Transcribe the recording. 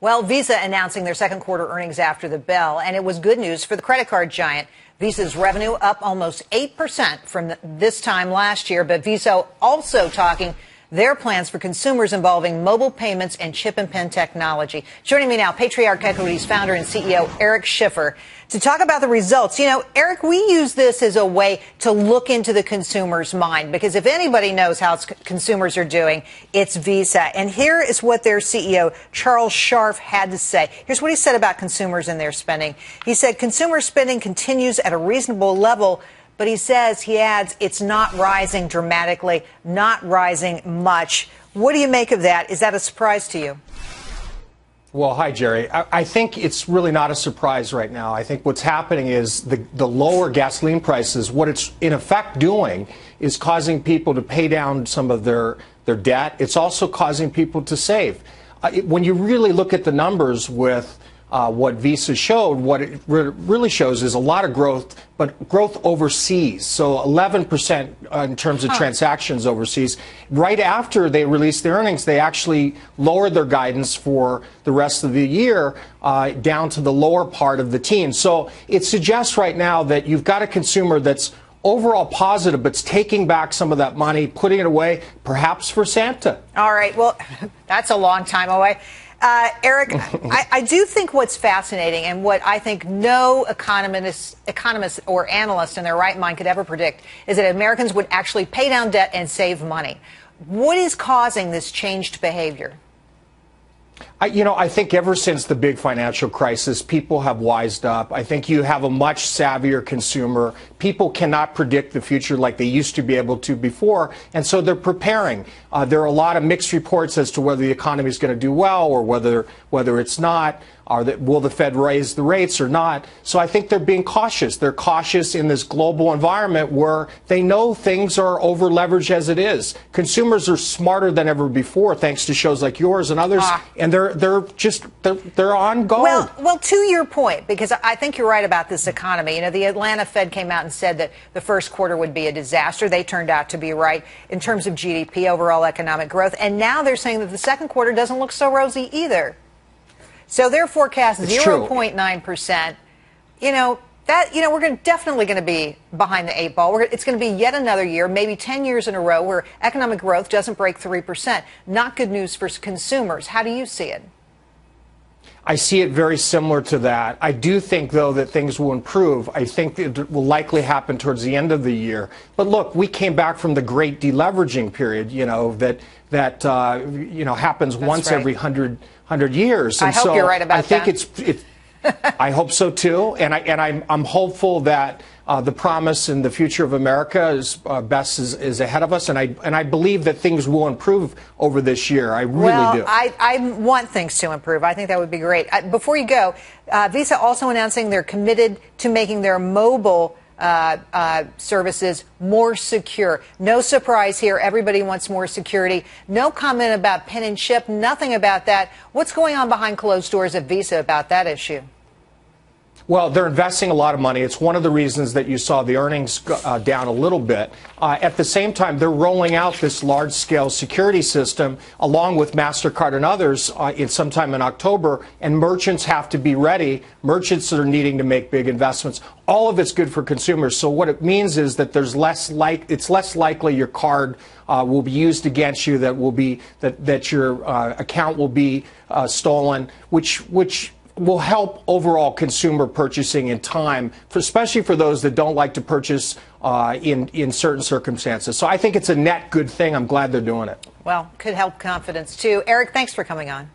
Well, Visa announcing their second quarter earnings after the bell, and it was good news for the credit card giant. Visa's revenue up almost 8% from this time last year, but Visa also talking their plans for consumers involving mobile payments and chip and PIN technology. Joining me now, Patriarch Equities founder and CEO Eric Schiffer, to talk about the results. You know, Eric, we use this as a way to look into the consumer's mind, because if anybody knows how consumers are doing, it's Visa. And here is what their CEO, Charles Scharf, had to say. Here's what he said about consumers and their spending. He said consumer spending continues at a reasonable level, but he adds, it's not rising dramatically, not rising much. What do you make of that? Is that a surprise to you? Well, hi, Gerri. I think it's really not a surprise right now. I think what's happening is the lower gasoline prices, what it's in effect doing is causing people to pay down some of their debt. It's also causing people to save. When you really look at the numbers with what Visa showed, what it really shows is a lot of growth, but growth overseas. So 11% in terms of transactions overseas. Right after they released their earnings, they actually lowered their guidance for the rest of the year down to the lower part of the teens. So it suggests right now that you've got a consumer that's overall positive, but it's taking back some of that money, putting it away, perhaps for Santa. All right. Well, that's a long time away. Eric, I do think what's fascinating and what I think no economist or analyst in their right mind could ever predict is that Americans would actually pay down debt and save money. What is causing this changed behavior? I think ever since the big financial crisis, people have wised up. I think you have a much savvier consumer. People cannot predict the future like they used to be able to before, and so they're preparing. There are a lot of mixed reports as to whether the economy is going to do well or whether it's not. Will the Fed raise the rates or not? So I think they're being cautious. They're cautious in this global environment where they know things are over-leveraged as it is. Consumers are smarter than ever before, thanks to shows like yours and others, and they're on guard. Well, to your point, because I think you're right about this economy. You know, the Atlanta Fed came out and said that the first quarter would be a disaster. They turned out to be right in terms of GDP, overall economic growth, and now they're saying that the second quarter doesn't look so rosy either. So their forecast 0.9%. We're definitely going to be behind the eight ball. It's going to be yet another year, maybe 10 years in a row, where economic growth doesn't break 3%. Not good news for consumers. How do you see it? I see it very similar to that. I do think, though, that things will improve. I think it will likely happen towards the end of the year. But look, we came back from the great deleveraging period, that happens once every 100 years. And I hope you're right about that. I think I hope so too, and I'm hopeful that the promise and the future of America is ahead of us, and I believe that things will improve over this year. I really do. I want things to improve. I think that would be great. Before you go, Visa also announcing they're committed to making their mobile services more secure. No surprise here. Everybody wants more security. No comment about PIN and chip. Nothing about that. What's going on behind closed doors at Visa about that issue? Well, they're investing a lot of money. It's one of the reasons that you saw the earnings down a little bit. At the same time, they're rolling out this large-scale security system along with MasterCard and others sometime in October, and merchants have to be ready. Merchants are needing to make big investments. All of it's good for consumers. So what it means is that it's less likely your card will be used against you, that your account will be stolen, which will help overall consumer purchasing in time, especially for those that don't like to purchase in certain circumstances. So I think it's a net good thing. I'm glad they're doing it. Well, could help confidence, too. Eric, thanks for coming on.